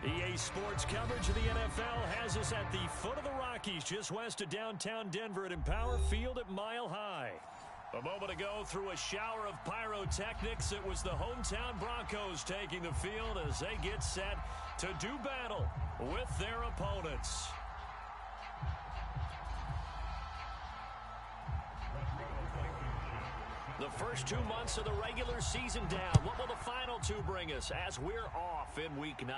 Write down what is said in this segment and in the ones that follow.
EA Sports coverage of the NFL has us at the foot of the Rockies, just west of downtown Denver at Empower Field at Mile High. A moment ago, through a shower of pyrotechnics, it was the hometown Broncos taking the field as they get set to do battle with their opponents. The first 2 months of the regular season down. What will the final two bring us as we're off in Week 9?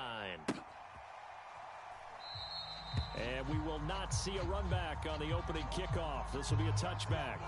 And we will not see a run back on the opening kickoff. This will be a touchback.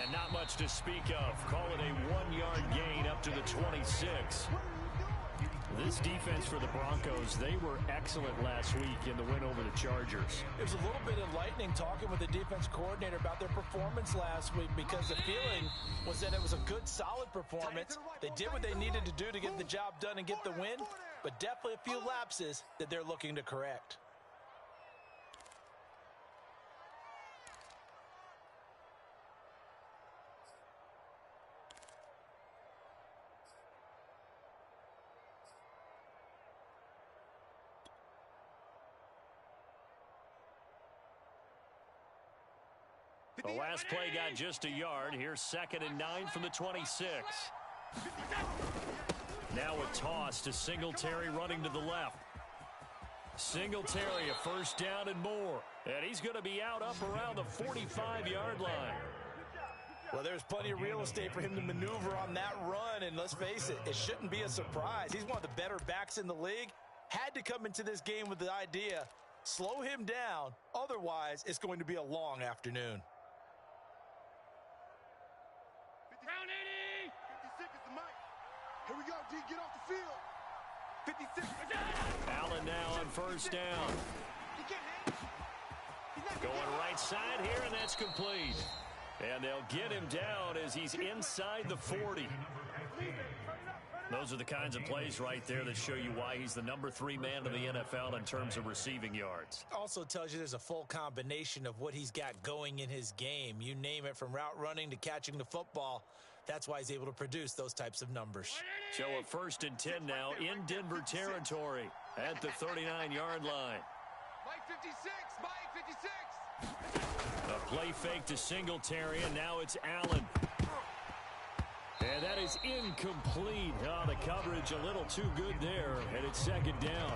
And not much to speak of. Call it a 1-yard gain up to the 26. This defense for the Broncos, they were excellent last week in the win over the Chargers. It was a little bit enlightening talking with the defense coordinator about their performance last week, because the feeling was that it was a good, solid performance. They did what they needed to do to get the job done and get the win, but definitely a few lapses that they're looking to correct. The last play got just a yard. Here's 2nd and 9 from the 26. Now a toss to Singletary running to the left. Singletary, a first down and more. And he's going to be out up around the 45-yard line. Well, there's plenty of real estate for him to maneuver on that run, and let's face it, it shouldn't be a surprise. He's one of the better backs in the league. Had to come into this game with the idea, slow him down, otherwise it's going to be a long afternoon. Round 80! 56 is the mic. Here we go, D, get off the field. 56. Allen now on first down. Going right side here, and that's complete. And they'll get him down as he's inside the 40. Those are the kinds of plays right there that show you why he's the number 3 man in the NFL in terms of receiving yards. Also tells you there's a full combination of what he's got going in his game. You name it, from route running to catching the football. That's why he's able to produce those types of numbers. So a 1st and 10 now in Denver territory at the 39-yard line. Mike 56, Mike 56. A play fake to Singletary, and now it's Allen. And that is incomplete. Oh, the coverage a little too good there, and it's 2nd down.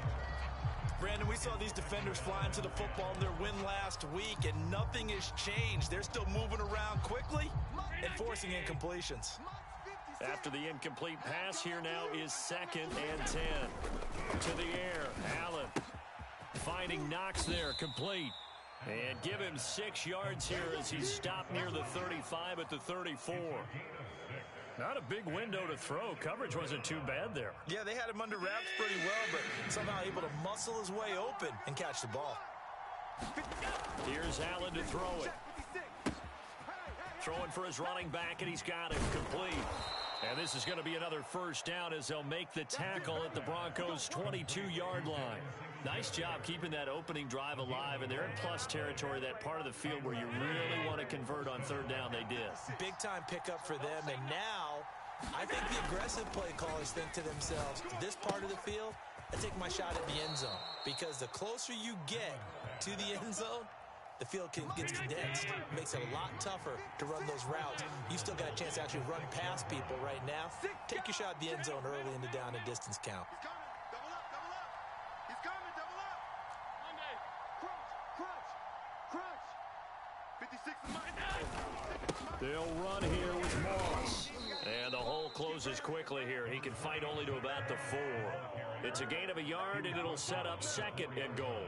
Brandon, we saw these defenders flying to the football in their win last week, and nothing has changed. They're still moving around quickly and forcing incompletions. After the incomplete pass, here now is 2nd and 10. To the air, Allen finding Knox there, complete. And give him 6 yards here as he's stopped near the 35 at the 34. Not a big window to throw. Coverage wasn't too bad there. Yeah, they had him under wraps pretty well, but somehow able to muscle his way open and catch the ball. Here's Allen to throw it. Throwing for his running back, and he's got it complete. And this is going to be another first down as they'll make the tackle at the Broncos' 22-yard line. Nice job keeping that opening drive alive, and they're in plus territory, that part of the field where you really want to convert on 3rd down. They did. Big-time pickup for them, and now I think the aggressive play callers think to themselves, this part of the field, I take my shot at the end zone, because the closer you get to the end zone, the field gets condensed. It makes it a lot tougher to run those routes. You've still got a chance to actually run past people right now. Take your shot at the end zone early in the down and distance count. They'll run here with Moss. And the whole closes quickly here. He can fight only to about the 4. It's a gain of a yard, and it'll set up 2nd and goal.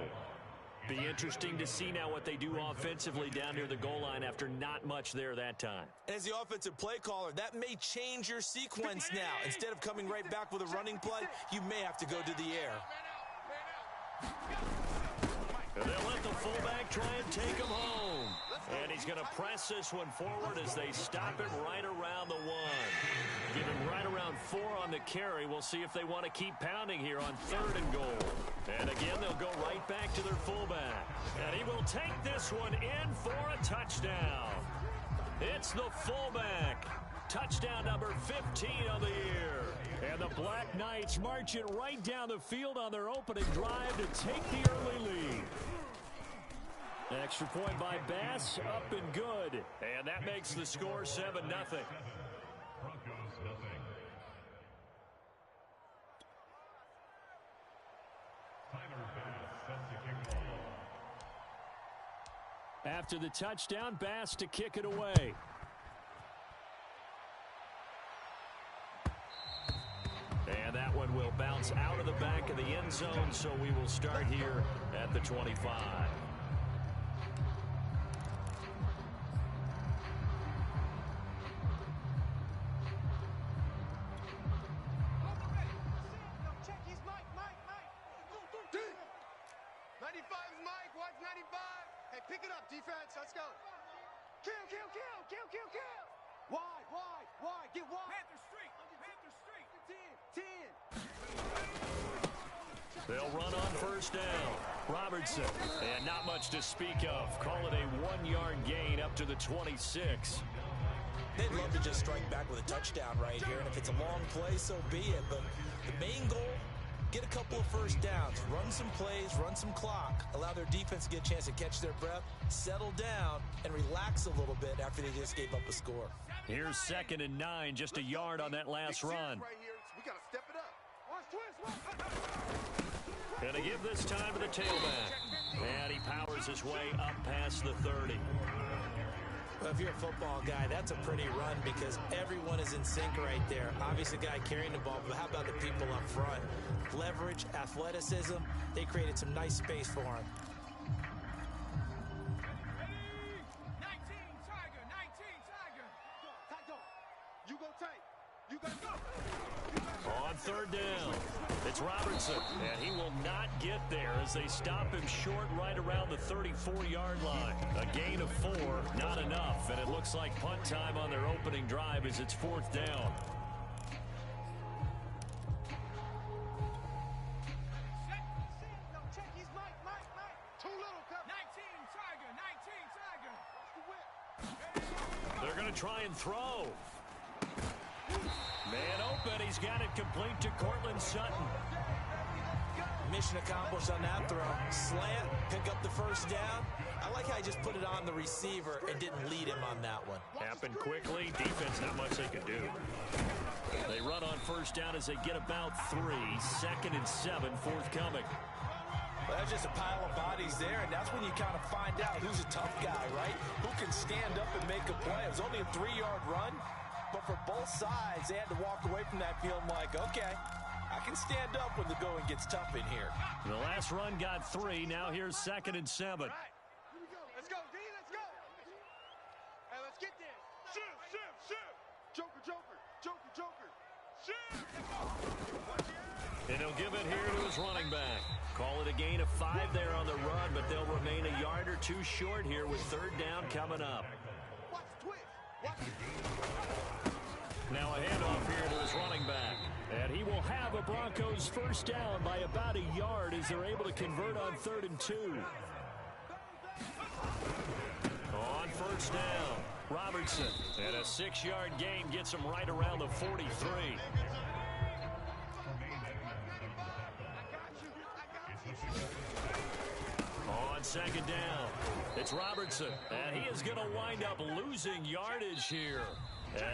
Be interesting to see now what they do offensively down near the goal line after not much there that time. As the offensive play caller, that may change your sequence now. Instead of coming right back with a running play, you may have to go to the air. And they'll let the fullback try and take him home. And he's going to press this one forward as they stop him right around the 1. Give him right around 4 on the carry. We'll see if they want to keep pounding here on 3rd and goal. And again, they'll go right back to their fullback. And he will take this one in for a touchdown. It's the fullback. Touchdown number 15 of the year. And the Black Knights march it right down the field on their opening drive to take the early lead. Extra point by Bass, up and good. And that makes the score 7-0. After the touchdown, Bass to kick it away. And that one will bounce out of the back of the end zone, so we will start here at the 25. Pick it up, defense. Let's go. Kill. Wide. Get wide. Panther Street. 10. They'll run on first down. Robertson. And not much to speak of. Call it a 1-yard gain up to the 26. They'd love to just strike back with a touchdown right here. And if it's a long play, so be it. But the main goal, get a couple of first downs, run some plays, run some clock, allow their defense to get a chance to catch their breath, settle down, and relax a little bit after they just gave up a score. Here's 2nd and 9, just a yard on that last run. We got to step it up. And to give this time to the tailback. And he powers his way up past the 30. Well, if you're a football guy, that's a pretty run because everyone is in sync right there. Obviously, the guy carrying the ball, but how about the people up front? Leverage, athleticism, they created some nice space for him. 19 Tiger. You go Tank. You got to go. On 3rd down, it's Robertson, and he will not get there as they stop him short right around the 34-yard line. A gain of 4, not enough, and it looks like punt time on their opening drive as it's 4th down. They're going to try and throw. Man open, he's got it complete to Cortland Sutton. Mission accomplished on that throw. Slant, pick up the first down. I like how he just put it on the receiver and didn't lead him on that one. Happened quickly. Defense, not much they could do. They run on first down as they get about 3. 2nd and 7, forthcoming. Well, that's just a pile of bodies there, and that's when you kind of find out who's a tough guy, right? Who can stand up and make a play. It was only a 3-yard run, but for both sides, they had to walk away from that field like, okay, I can stand up when the going gets tough in here. The last run got 3. Now here's 2nd and 7. Right. Here we go. Let's go, D. Let's go. Hey, let's get this. Shoot. Joker. Shoot. And he'll give it here to his running back. Call it a gain of 5 there on the run, but they'll remain a yard or 2 short here with 3rd down coming up. Watch the twist. Now a handoff here to his running back. And he will have a Broncos first down by about a yard as they're able to convert on 3rd and 2. On first down, Robertson. And a 6-yard gain gets him right around the 43. On 2nd down, it's Robertson. And he is going to wind up losing yardage here,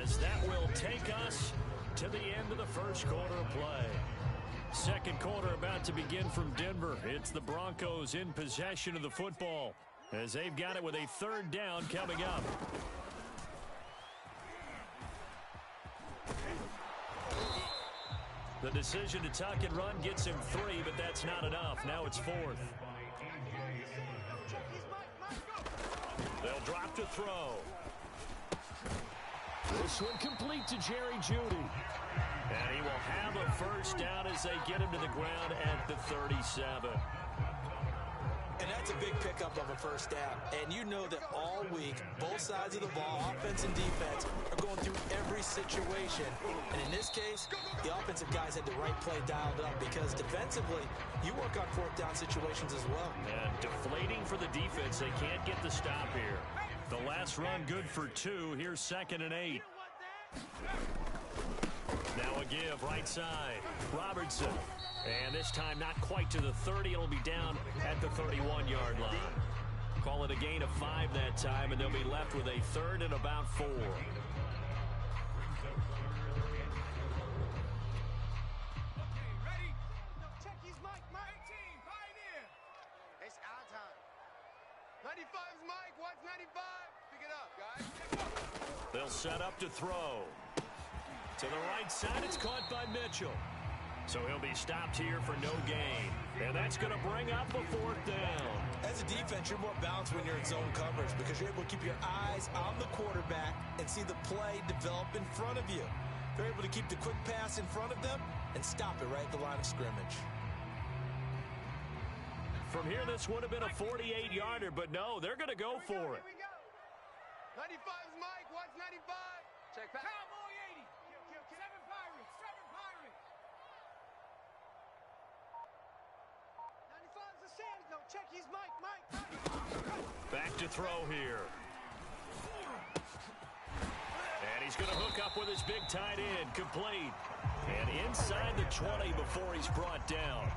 as that will take us to the end of the first quarter of play. Second quarter about to begin from Denver. It's the Broncos in possession of the football as they've got it with a 3rd down coming up. The decision to tuck and run gets him 3, but that's not enough. Now it's 4th. They'll drop to throw. This one complete to Jerry Jeudy. And he will have a first down as they get him to the ground at the 37. And that's a big pickup of a first down. And you know that all week, both sides of the ball, offense and defense, are going through every situation. And in this case, the offensive guys had the right play dialed up because defensively, you work on 4th down situations as well. And deflating for the defense. They can't get the stop here. The last run good for 2. Here's 2nd and 8. Now a give, right side. Robertson. And this time not quite to the 30. It'll be down at the 31-yard line. Call it a gain of 5 that time, and they'll be left with a 3rd and about 4. Okay, ready? Check his mic, Mike. Team, pioneer. It's our time. 95's Mike. What's 95? Pick it up, guys. They'll set up to throw. To the right side, it's caught by Mitchell. So he'll be stopped here for no gain. And that's going to bring up a 4th down. As a defense, you're more balanced when you're in zone coverage because you're able to keep your eyes on the quarterback and see the play develop in front of you. They're able to keep the quick pass in front of them and stop it right at the line of scrimmage. From here, this would have been a 48-yarder, but no, they're going to go for it. Here we go. 95's Mike. What's 95? Check back. Cowboy 80. 7 Pirates. 7 Pirates. 95's the Sands. No, check his mic. Mike. Back to throw here. And he's going to hook up with his big tight end. Complete. And inside the 20 before he's brought down.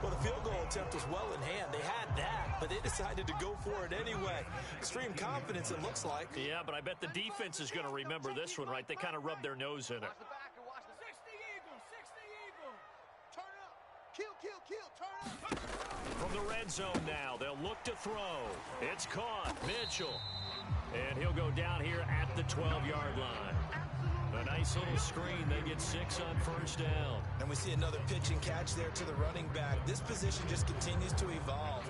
Well, the field goal attempt was well in hand. They had that, but they decided to go for it anyway. Extreme confidence, it looks like. Yeah, but I bet the defense is going to remember this one, right? They kind of rubbed their nose in it. Watch the back and watch the 60 Eagle. 60 Eagle. Turn up. Kill. Turn up. From the red zone now, they'll look to throw. It's caught. Mitchell. And he'll go down here at the 12-yard line. A nice little screen. They get 6 on first down. And we see another pitch and catch there to the running back. This position just continues to evolve.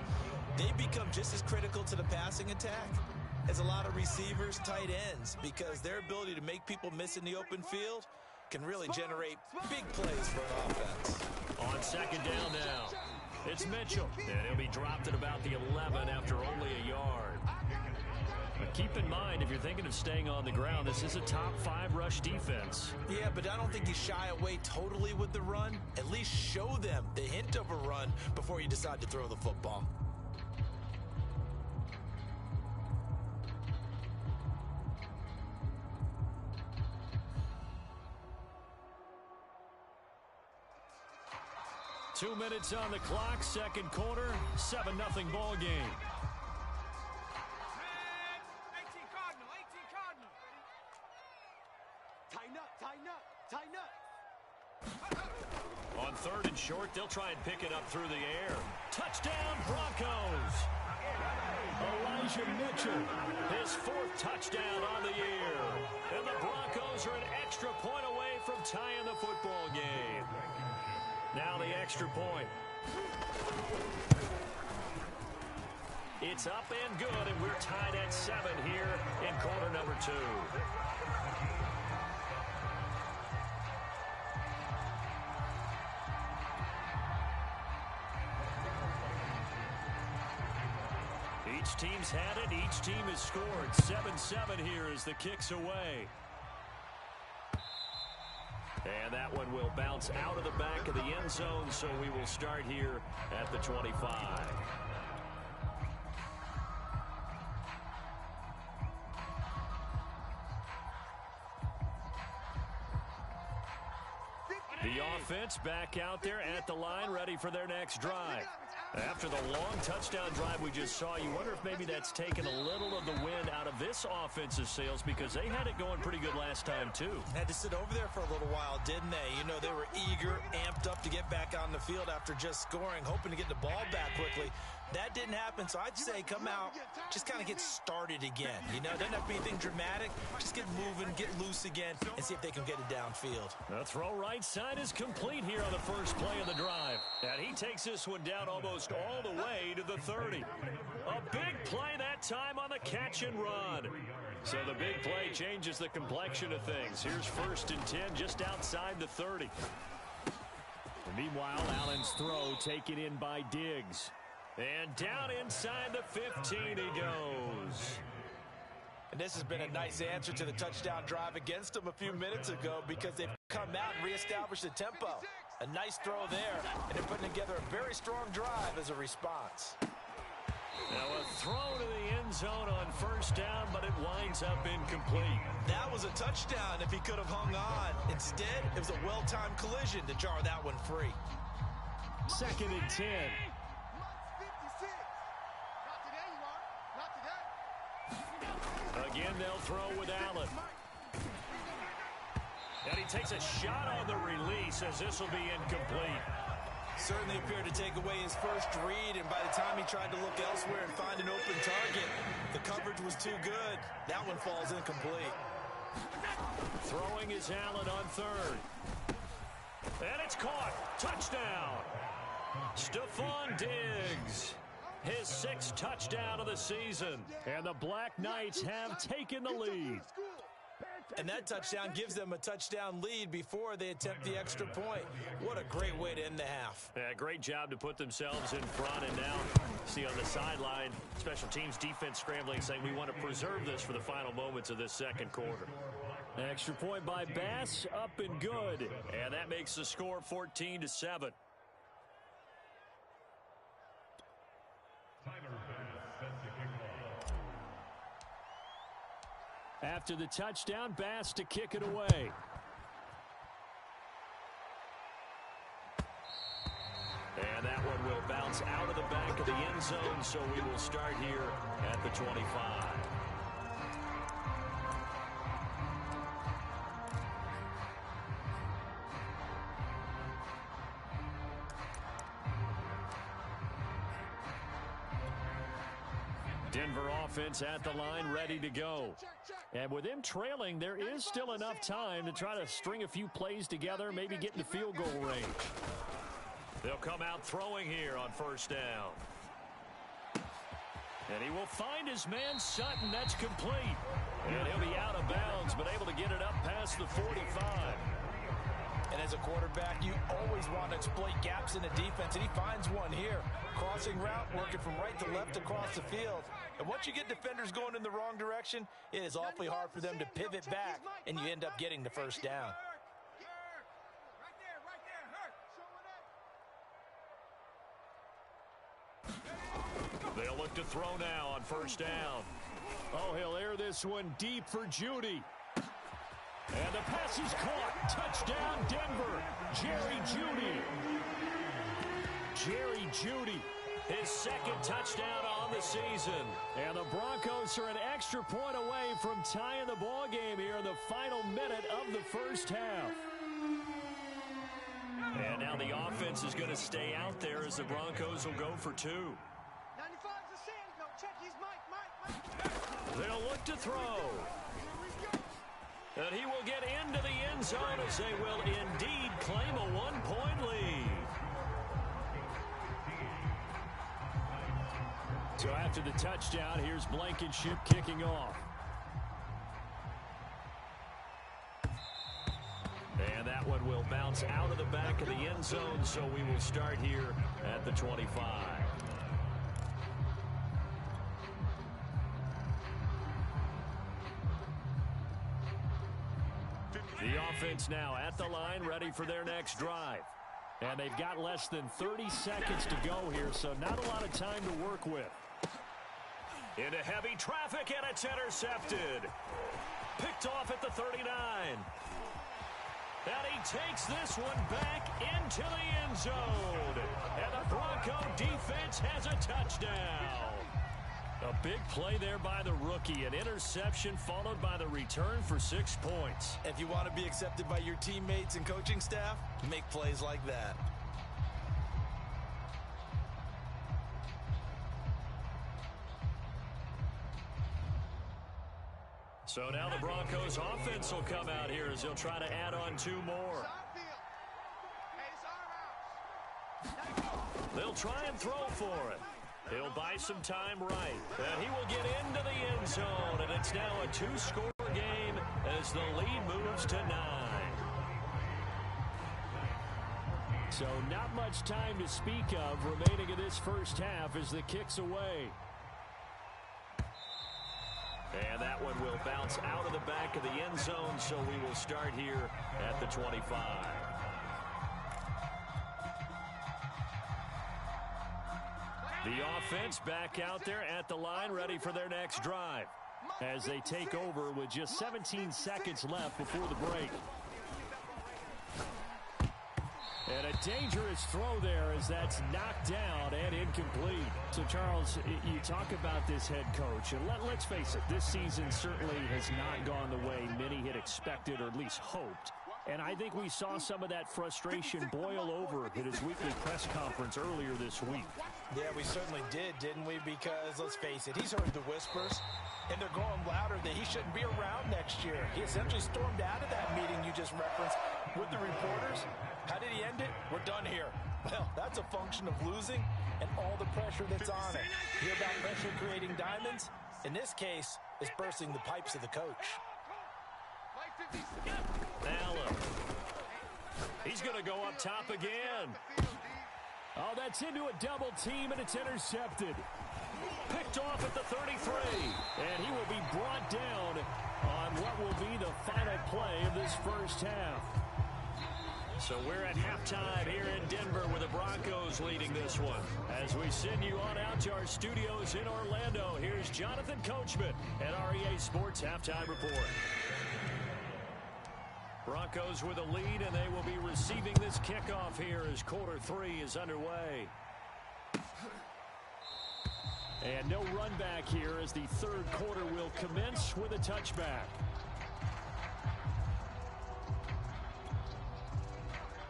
They become just as critical to the passing attack as a lot of receivers, tight ends, because their ability to make people miss in the open field can really generate big plays for an offense. On 2nd down now, it's Mitchell. And he'll be dropped at about the 11 after only a yard. But keep in mind, if you're thinking of staying on the ground, this is a top 5 rush defense. Yeah, but I don't think you shy away totally with the run. At least show them the hint of a run before you decide to throw the football. Two minutes on the clock, 2nd quarter, 7-0 ball game. 18 Cardinal. Tighten up. On 3rd and short, they'll try and pick it up through the air. Touchdown, Broncos! Elijah Mitchell, his 4th touchdown on the year. And the Broncos are an extra point away from tying the football game. Now the extra point. It's up and good, and we're tied at 7 here in quarter number 2. Each team's had it. Each team has scored. 7-7 here as the kick's away. And that one will bounce out of the back of the end zone, so we will start here at the 25. The offense back out there at the line, ready for their next drive. After the long touchdown drive we just saw, you wonder if maybe that's taken a little of the wind out of this offensive sails, because they had it going pretty good last time, too. Had to sit over there for a little while, didn't they? You know, they were eager, amped up tough to get back on the field after just scoring, hoping to get the ball back quickly. That didn't happen, so I'd say come out, just kind of get started again. You know, it doesn't have to be anything dramatic. Just get moving, get loose again, and see if they can get it downfield. The throw right side is complete here on the first play of the drive. And he takes this one down almost all the way to the 30. A big play that time on the catch and run. So the big play changes the complexion of things. Here's 1st and 10 just outside the 30. And meanwhile, Allen's throw taken in by Diggs. And down inside the 15 he goes. And this has been a nice answer to the touchdown drive against them a few minutes ago because they've come out and reestablished the tempo. A nice throw there, and they're putting together a very strong drive as a response. Now a throw to the end zone on 1st down, but it winds up incomplete. That was a touchdown if he could have hung on. Instead, it was a well-timed collision to jar that one free. 2nd and 10. Again, they'll throw with Allen. And he takes a shot on the release as this will be incomplete. Certainly appeared to take away his first read, and by the time he tried to look elsewhere and find an open target, the coverage was too good. That one falls incomplete. Throwing is Allen on 3rd. And it's caught. Touchdown. Stephon Diggs. His 6th touchdown of the season. And the Black Knights have taken the lead. And that touchdown gives them a touchdown lead before they attempt the extra point. What a great way to end the half. Yeah, great job to put themselves in front. And now, see on the sideline, special teams defense scrambling, saying we want to preserve this for the final moments of this 2nd quarter. Extra point by Bass, up and good. And that makes the score 14-7. After the touchdown, Bass to kick it away. And that one will bounce out of the back of the end zone, so we will start here at the 25. Denver offense at the line, ready to go. And with them trailing, there is still enough time to try to string a few plays together, maybe get into field goal range. They'll come out throwing here on 1st down. And he will find his man Sutton. That's complete. And he'll be out of bounds, but able to get it up past the 45. And as a quarterback, you always want to exploit gaps in the defense, and he finds one here. Crossing route, working from right to left across the field. And once you get defenders going in the wrong direction, it is awfully hard for them to pivot back, and you end up getting the 1st down. They'll look to throw now on 1st down. Oh, he'll air this one deep for Jeudy. And the pass is caught. Touchdown, Denver. Jerry Jeudy. Jerry Jeudy, his 2nd touchdown on the season. And the Broncos are an extra point away from tying the ball game here in the final minute of the 1st half. And now the offense is going to stay out there as the Broncos will go for 2. 95's the sand. No, check his mic. They'll look to throw. And he will get into the end zone as they will indeed claim a 1-point lead. So after the touchdown, here's Blankenship kicking off. And that one will bounce out of the back of the end zone, so we will start here at the 25. The offense now at the line, ready for their next drive. And they've got less than 30 seconds to go here, so not a lot of time to work with. Into heavy traffic, and it's intercepted. Picked off at the 39. And he takes this one back into the end zone. And the Bronco defense has a touchdown. A big play there by the rookie. An interception followed by the return for 6 points. If you want to be accepted by your teammates and coaching staff, make plays like that. So now the Broncos offense will come out here as they'll try to add on 2 more. They'll try and throw for it. He'll buy some time right. And he will get into the end zone. And it's now a 2-score game as the lead moves to 9. So not much time to speak of remaining in this first half as the kick's away. And that one will bounce out of the back of the end zone, so we will start here at the 25. The offense back out there at the line, ready for their next drive as they take over with just 17 seconds left before the break. And a dangerous throw there as that's knocked down and incomplete. So, Charles, you talk about this head coach, and let's face it, this season certainly has not gone the way many had expected or at least hoped. And I think we saw some of that frustration boil over at his weekly press conference earlier this week. Yeah, we certainly did, didn't we? Because, let's face it, he's heard the whispers, and they're growing louder that he shouldn't be around next year. He essentially stormed out of that meeting you just referenced with the reporters. How did he end it? We're done here. Well, that's a function of losing and all the pressure that's on it. Hear about pressure creating diamonds? In this case, it's bursting the pipes of the coach. Allen. He's going to go up top again. Oh, that's into a double team, and it's intercepted. Picked off at the 33, and he will be brought down on what will be the final play of this first half. So we're at halftime here in Denver with the Broncos leading this one. As we send you on out to our studios in Orlando, here's Jonathan Coachman at REA Sports Halftime Report. Broncos with a lead, and they will be receiving this kickoff here as quarter 3 is underway. And no run back here as the third quarter will commence with a touchback.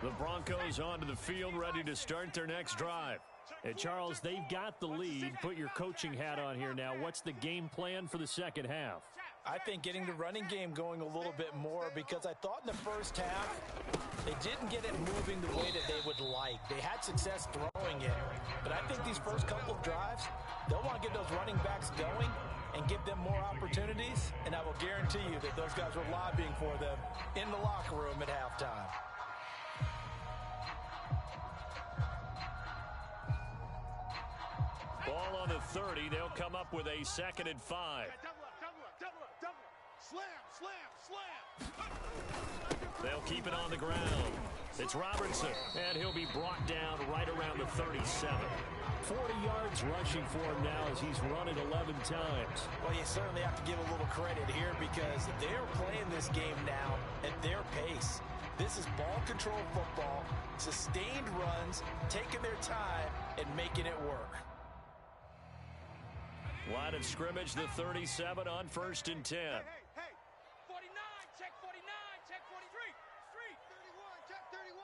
The Broncos onto the field, ready to start their next drive. And Charles, they've got the lead. Put your coaching hat on here now. What's the game plan for the second half? I think getting the running game going a little bit more, because I thought in the first half they didn't get it moving the way that they would like. They had success throwing it, but I think these first couple of drives, they'll want to get those running backs going and give them more opportunities, and I will guarantee you that those guys were lobbying for them in the locker room at halftime. Ball on the 30. They'll come up with a 2nd and 5. Double up. Slam. They'll keep it on the ground. It's Robertson, and he'll be brought down right around the 37. 40 yards rushing for him now as he's run it 11 times. Well, you certainly have to give a little credit here because they're playing this game now at their pace. This is ball control football, sustained runs, taking their time, and making it work. Line of scrimmage, the 37 on 1st and 10. Hey. 49, check 49, check 43. Street. 31, check 31.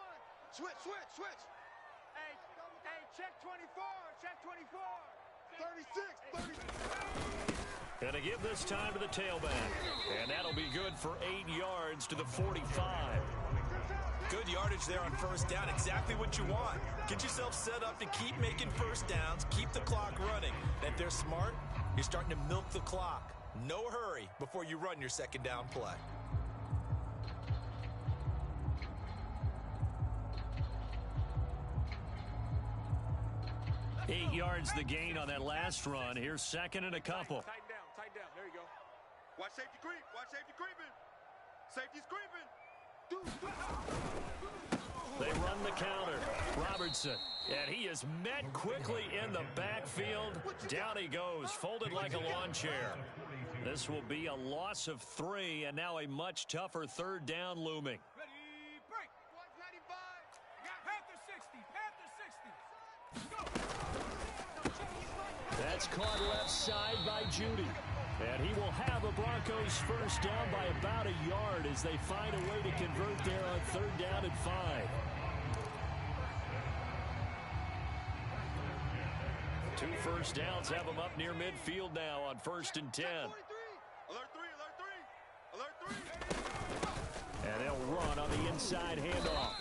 Switch. Hey, check 24, check 24. 36. Gonna give this time to the tailback. And that'll be good for 8 yards to the 45. Good yardage there on first down. Exactly what you want. Get yourself set up to keep making first downs, keep the clock running. And if they're smart, you're starting to milk the clock. No hurry before you run your second down play. Eight yards the gain on that last run. Here's 2nd and a couple. Tighten down. There you go. Watch safety creeping. Safety's creeping. They run the counter. Robertson. And he is met quickly in the backfield. Down he goes, folded like a lawn chair. This will be a loss of 3, and now a much tougher 3rd down looming. Ready, break. 195. Panther 60. Go. That's caught left side by Judy. And he will have a Broncos first down by about a yard as they find a way to convert there on 3rd down and 5. Two first downs have them up near midfield now on 1st and 10. Alert 3, alert 3, alert 3. And they'll run on the inside handoff.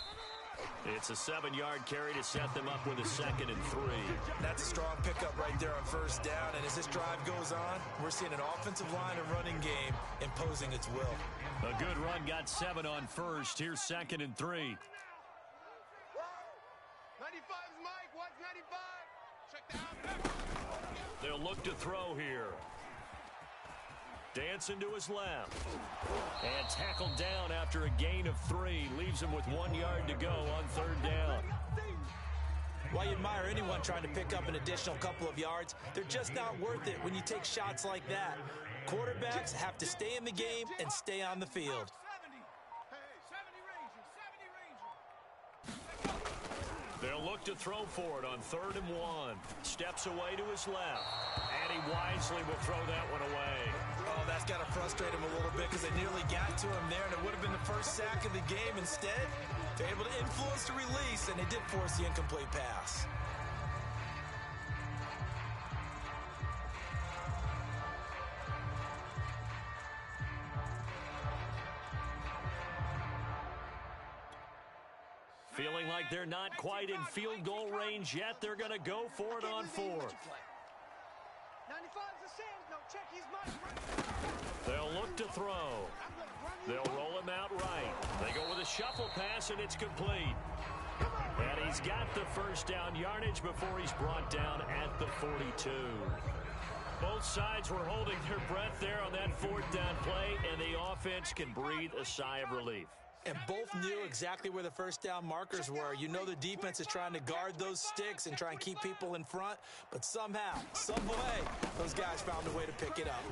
It's a 7-yard carry to set them up with a 2nd and 3. That's a strong pickup right there on 1st down. And as this drive goes on, we're seeing an offensive line and running game imposing its will. A good run got 7 on 1st. Here's 2nd and 3. 95's Mike, what's 95? Check that. They'll look to throw here. Dancing to his left. And tackled down after a gain of 3. Leaves him with 1 yard to go on 3rd down. While you admire anyone trying to pick up an additional couple of yards, they're just not worth it when you take shots like that. Quarterbacks have to stay in the game and stay on the field. They'll look to throw for it on 3rd and 1. Steps away to his left. And he wisely will throw that one away. Oh, that's got to frustrate him a little bit because they nearly got to him there, and it would have been the first sack of the game. Instead, they're able to influence the release, and they did force the incomplete pass. Feeling like they're not quite in field goal range yet, they're going to go for it on 4th. 95's the same. No, check his Mike. They'll look to throw. They'll roll him out right. They go with a shuffle pass, and it's complete. And he's got the first down yardage before he's brought down at the 42. Both sides were holding their breath there on that 4th down play, and the offense can breathe a sigh of relief. And both knew exactly where the first down markers were. You know the defense is trying to guard those sticks and try and keep people in front, but somehow, some way, those guys found a way to pick it up.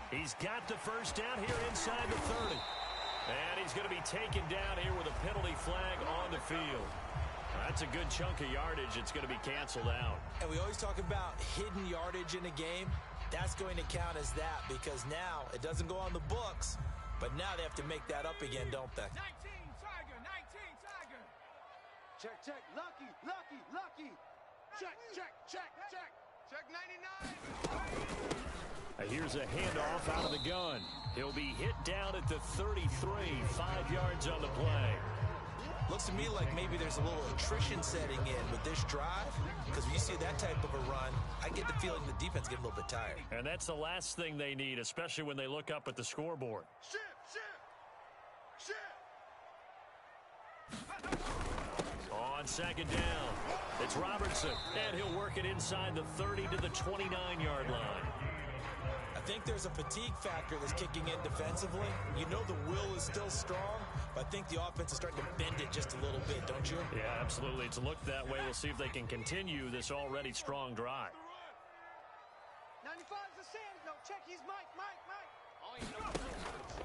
He's got the first down here inside the 30. And he's going to be taken down here with a penalty flag on the field. That's a good chunk of yardage. It's going to be canceled out. And we always talk about hidden yardage in a game. That's going to count as that because now it doesn't go on the books, but now they have to make that up again, don't they? 19 Tiger, 19 Tiger. Check, check, lucky, lucky, lucky. Check, check, check, check. Check 99. Here's a handoff out of the gun. He'll be hit down at the 33, 5 yards on the play. Looks to me like maybe there's a little attrition setting in with this drive, because when you see that type of a run, I get the feeling the defense get a little bit tired. And that's the last thing they need, especially when they look up at the scoreboard. On 2nd down, it's Robertson, and he'll work it inside the 30 to the 29-yard line. I think there's a fatigue factor that's kicking in defensively. You know the will is still strong, but I think the offense is starting to bend it just a little bit, don't you? Yeah, absolutely. It's looked that way. We'll see if they can continue this already strong drive. 95's the same. No, check his Mike.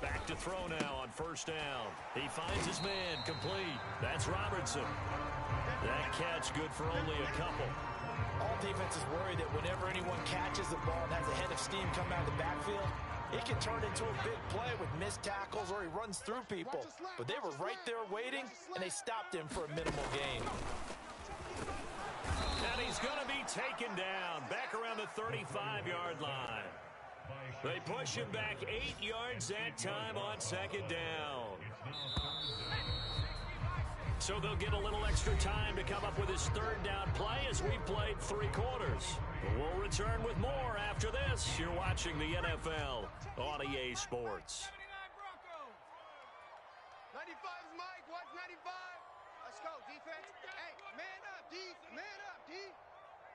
Back to throw now on 1st down. He finds his man complete. That's Robertson. That catch good for only a couple. All defenses worry that whenever anyone catches the ball and has a head of steam come out of the backfield, it can turn into a big play with missed tackles or he runs through people. But they were right there waiting, and they stopped him for a minimal gain. And he's going to be taken down back around the 35-yard line. They push him back 8 yards that time on 2nd down. So they'll get a little extra time to come up with his 3rd down play as we played 3 quarters. We'll return with more after this. You're watching the NFL on EA Sports. 95's Mike. What's 95? Let's go, defense. Hey, man up, D. Man up, D.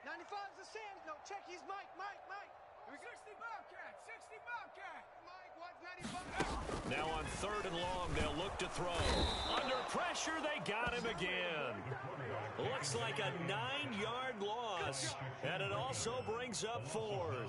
95's the same. No, check his Mike. 60 Bobcat. 60 Bobcat. Mike, what's 95? Now on 3rd and long, they'll look to throw. Under pressure, they got him again. Looks like a 9-yard loss, and it also brings up 4th.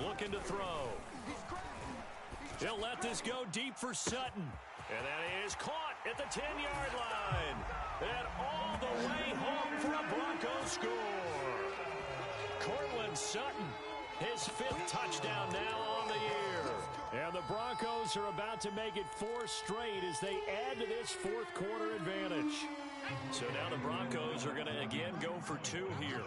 Looking to throw. He'll let this go deep for Sutton. And that is caught at the 10-yard line. And all the way home for a Broncos score. Courtland Sutton, his 5th touchdown now on the year. And the Broncos are about to make it 4 straight as they add to this 4th quarter advantage. So now the Broncos are going to again go for 2 here.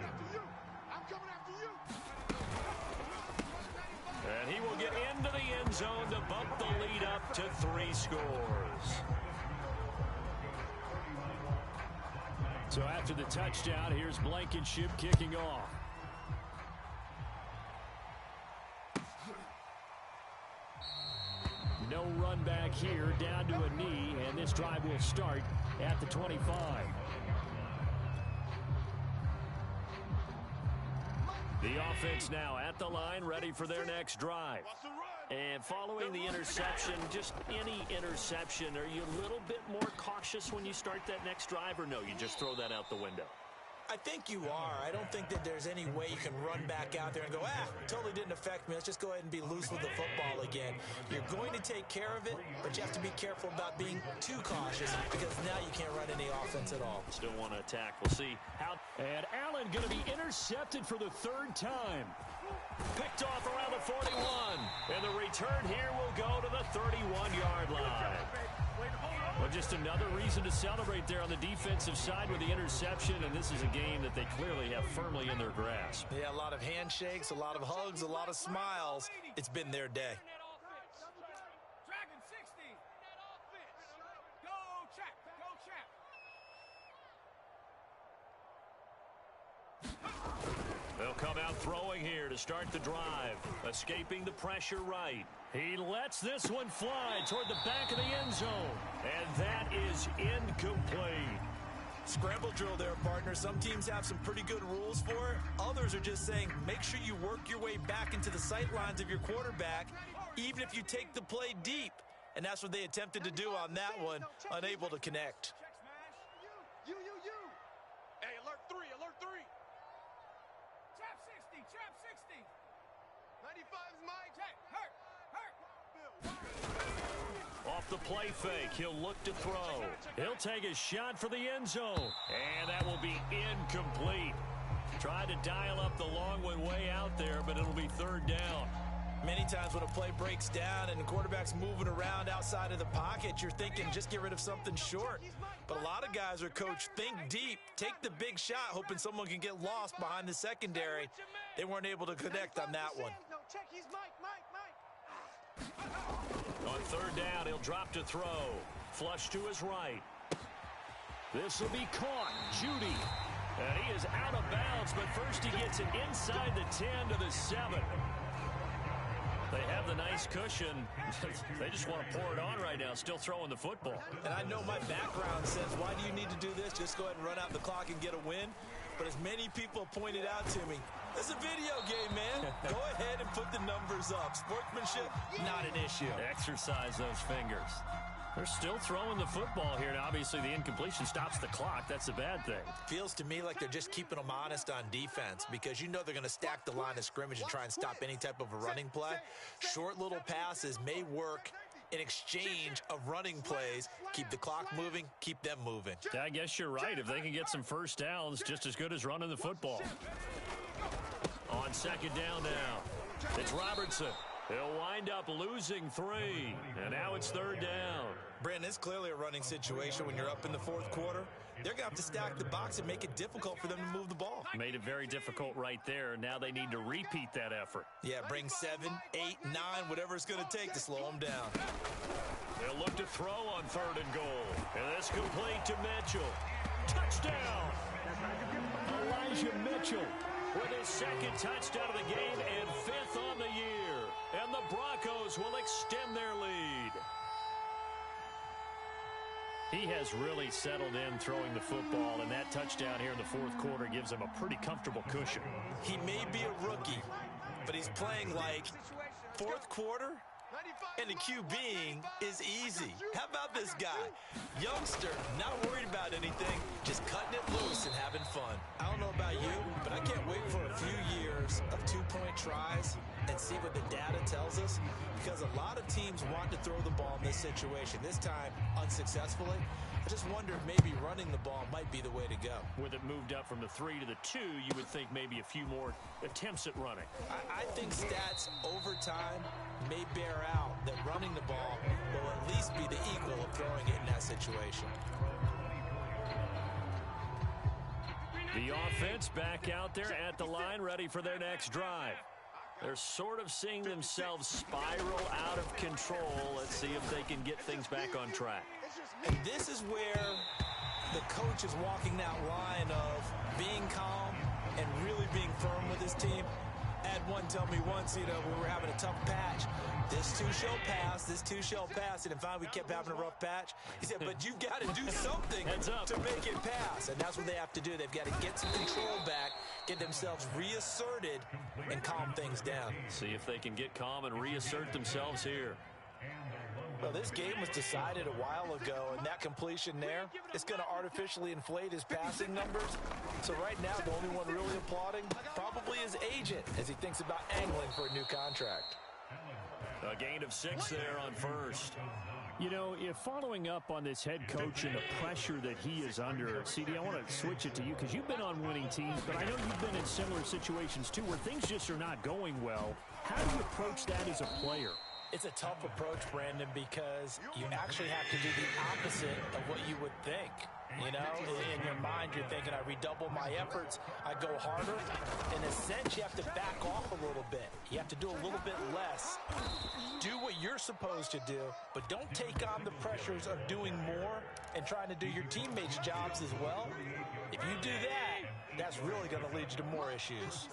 And he will get into the end zone to bump the lead up to 3 scores. So after the touchdown, here's Blankenship kicking off. No run back here, down to a knee, and this drive will start at the 25. The offense now at the line, ready for their next drive. And following the interception, just any interception, are you a little bit more cautious when you start that next drive, or no, you just throw that out the window? I think you are. I don't think that there's any way you can run back out there and go, totally didn't affect me. Let's just go ahead and be loose with the football again. You're going to take care of it, but you have to be careful about being too cautious because now you can't run any offense at all. Still want to attack. We'll see how. And Allen going to be intercepted for the 3rd time. Picked off around the 41. And the return here will go to the 31-yard line. Well, just another reason to celebrate there on the defensive side with the interception, and this is a game that they clearly have firmly in their grasp. Yeah, a lot of handshakes, a lot of hugs, a lot of smiles. It's been their day. Dragon 60. Go, Chap. Go, Chap. They'll come out throwing here to start the drive. Escaping the pressure right. He lets this one fly toward the back of the end zone. And that is incomplete. Scramble drill there, partner. Some teams have some pretty good rules for it. Others are just saying, make sure you work your way back into the sight lines of your quarterback, even if you take the play deep. And that's what they attempted to do on that one, unable to connect. You. Hey, alert 3. Trap 60. 95's Mike. Hurt. Off the play fake, he'll look to throw. He'll take a shot for the end zone. And that will be incomplete. Tried to dial up the long one way out there, but it'll be 3rd down. Many times when a play breaks down and the quarterback's moving around outside of the pocket, you're thinking just get rid of something short. But a lot of guys are coached, think deep, take the big shot, hoping someone can get lost behind the secondary. They weren't able to connect on that one. On 3rd down, he'll drop to throw. Flush to his right. This will be caught. Judy. And he is out of bounds, but first he gets it inside the 10 to the 7. They have the nice cushion. They just want to pour it on right now, still throwing the football. And I know my background says, why do you need to do this? Just go ahead and run out the clock and get a win. But as many people pointed out to me, it's a video game, man. Go ahead and put the numbers up. Sportsmanship, not an issue. Exercise those fingers. They're still throwing the football here, and obviously the incompletion stops the clock. That's a bad thing. Feels to me like they're just keeping them honest on defense because you know they're going to stack the line of scrimmage and try and stop any type of a running play. Short little passes may work in exchange of running plays. Keep the clock moving, keep them moving. I guess you're right. If they can get some first downs, just as good as running the football. On 2nd down now, it's Robertson. He'll wind up losing 3, and now it's 3rd down. Brandon, it's clearly a running situation when you're up in the 4th quarter. They're going to have to stack the box and make it difficult for them to move the ball. Made it very difficult right there. Now they need to repeat that effort. Yeah, bring 7, 8, 9, whatever it's going to take to slow them down. They'll look to throw on 3rd and goal. And this complete to Mitchell. Touchdown! Elijah Mitchell with his 2nd touchdown of the game and 5th on the year. And the Broncos will extend their lead. He has really settled in throwing the football, and that touchdown here in the 4th quarter gives him a pretty comfortable cushion. He may be a rookie, but he's playing like 4th quarter. And the QBing is easy. How about this guy? Youngster, not worried about anything, just cutting it loose and having fun. I don't know about you, but I can't wait for a few years of two-point tries and see what the data tells us, because a lot of teams want to throw the ball in this situation. This time, unsuccessfully. I just wonder if maybe running the ball might be the way to go. With it moved up from the 3 to the 2, you would think maybe a few more attempts at running. I think stats over time may bear out that running the ball will at least be the equal of throwing it in that situation. The offense back out there at the line, ready for their next drive. They're sort of seeing themselves spiral out of control. Let's see if they can get things back on track. And this is where the coach is walking that line of being calm and really being firm with his team. I had one tell me once, we were having a tough patch. This too shall pass, this too shall pass. And finally we kept having a rough patch. He said, but you've got to do something to make it pass. And that's what they have to do. They've got to get some control back, get themselves reasserted, and calm things down. See if they can get calm and reassert themselves here. Well, this game was decided a while ago, and that completion there, it's going to artificially inflate his passing numbers. So right now, the only one really applauding probably his agent as he thinks about angling for a new contract. A gain of 6 there on first. You know, if following up on this head coach and the pressure that he is under, CD, I want to switch it to you because you've been on winning teams, but I know you've been in similar situations too where things just are not going well. How do you approach that as a player? It's a tough approach, Brandon, because you actually have to do the opposite of what you would think. You know, in your mind, you're thinking, I redouble my efforts, I go harder. In a sense, you have to back off a little bit. You have to do a little bit less. Do what you're supposed to do, but don't take on the pressures of doing more and trying to do your teammates' jobs as well. If you do that, that's really going to lead you to more issues.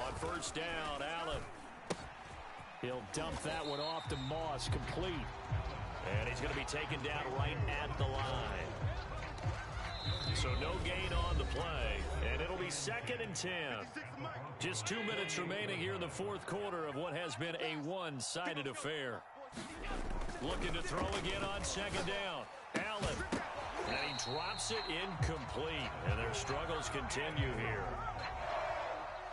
On first down, Allen. He'll dump that one off to Moss, complete. And he's going to be taken down right at the line. So no gain on the play, and it'll be 2nd and 10. Just 2 minutes remaining here in the fourth quarter of what has been a one-sided affair. Looking to throw again on 2nd down. Allen. And he drops it incomplete, and their struggles continue here.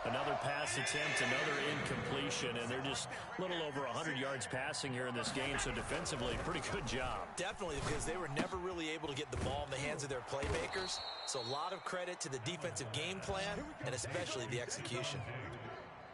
Another pass attempt, another incompletion, and they're just a little over 100 yards passing here in this game, so defensively, pretty good job. Definitely, because they were never really able to get the ball in the hands of their playmakers, so a lot of credit to the defensive game plan, and especially the execution.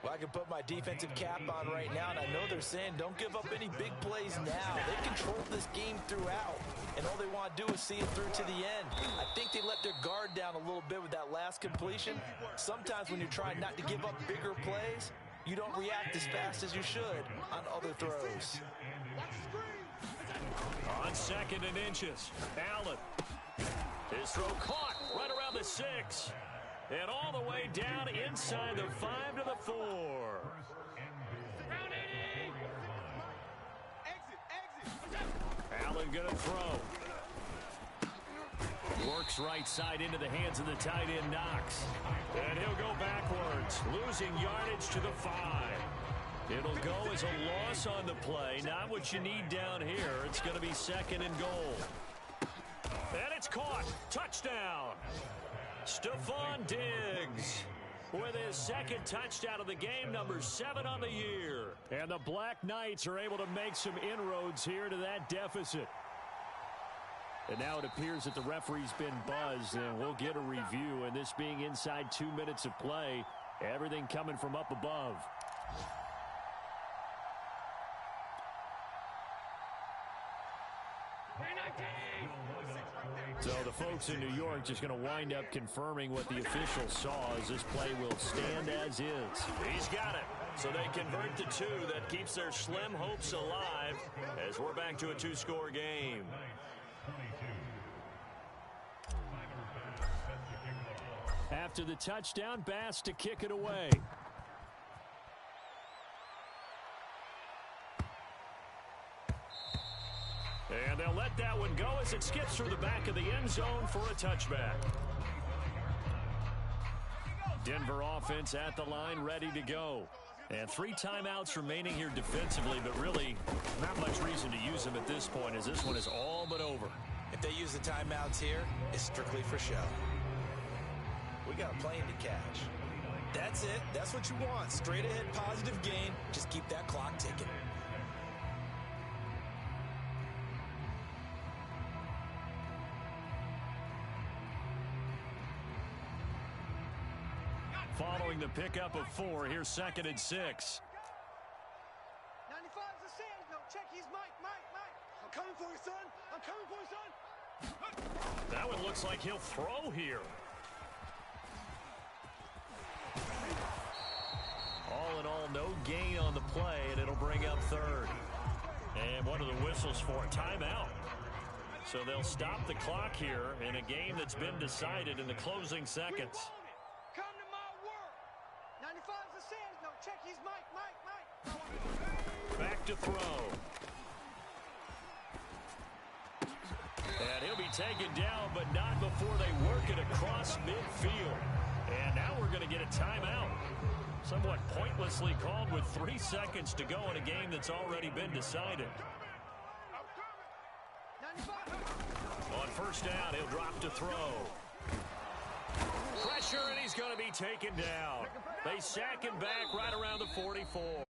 Well, I can put my defensive cap on right now, and I know they're saying don't give up any big plays now. They controlled this game throughout, and all they want to do is see it through to the end. I think they let their guard down a little bit with that last completion. Sometimes when you're trying not to give up bigger plays, you don't react as fast as you should on other throws. On 2nd and inches, Allen. His throw caught right around the 6. And all the way down inside the 5 to the 4. Allen going to throw. Works right side into the hands of the tight end, Knox. And he'll go backwards, losing yardage to the 5. It'll go as a loss on the play. Not what you need down here. It's going to be 2nd and goal. And it's caught. Touchdown. Stephon Diggs with his 2nd touchdown of the game, number 7 on the year. And the Black Knights are able to make some inroads here to that deficit. And now it appears that the referee's been buzzed, and we'll get a review. And this being inside 2 minutes of play, everything coming from up above. So the folks in New York just going to wind up confirming what the official saw as this play will stand as is. He's got it. So they convert the 2. That keeps their slim hopes alive as we're back to a 2-score game. After the touchdown, Bass to kick it away. And they'll let that one go as it skips through the back of the end zone for a touchback. Denver offense at the line, ready to go. And 3 timeouts remaining here defensively, but really not much reason to use them at this point as this one is all but over. If they use the timeouts here, it's strictly for show. We got a plane to catch. That's it. That's what you want. Straight ahead positive gain. Just keep that clock ticking. Following the pickup of 4, here's 2nd and 6. 95's the sand. No, check. He's Mike. I'm coming for you, son. I'm coming for you, son. That one looks like he'll throw here. All in all, no gain on the play, and it'll bring up 3rd. And what are the whistles for? Timeout. So they'll stop the clock here in a game that's been decided in the closing seconds. Come to my work. 95's the sand. No, check. He's Mike. Back to throw. And he'll be taken down, but not before they work it across midfield. And now we're going to get a timeout. Somewhat pointlessly called with 3 seconds to go in a game that's already been decided. On first down, he'll drop to throw. Pressure, and he's going to be taken down. They sack him back right around the 44.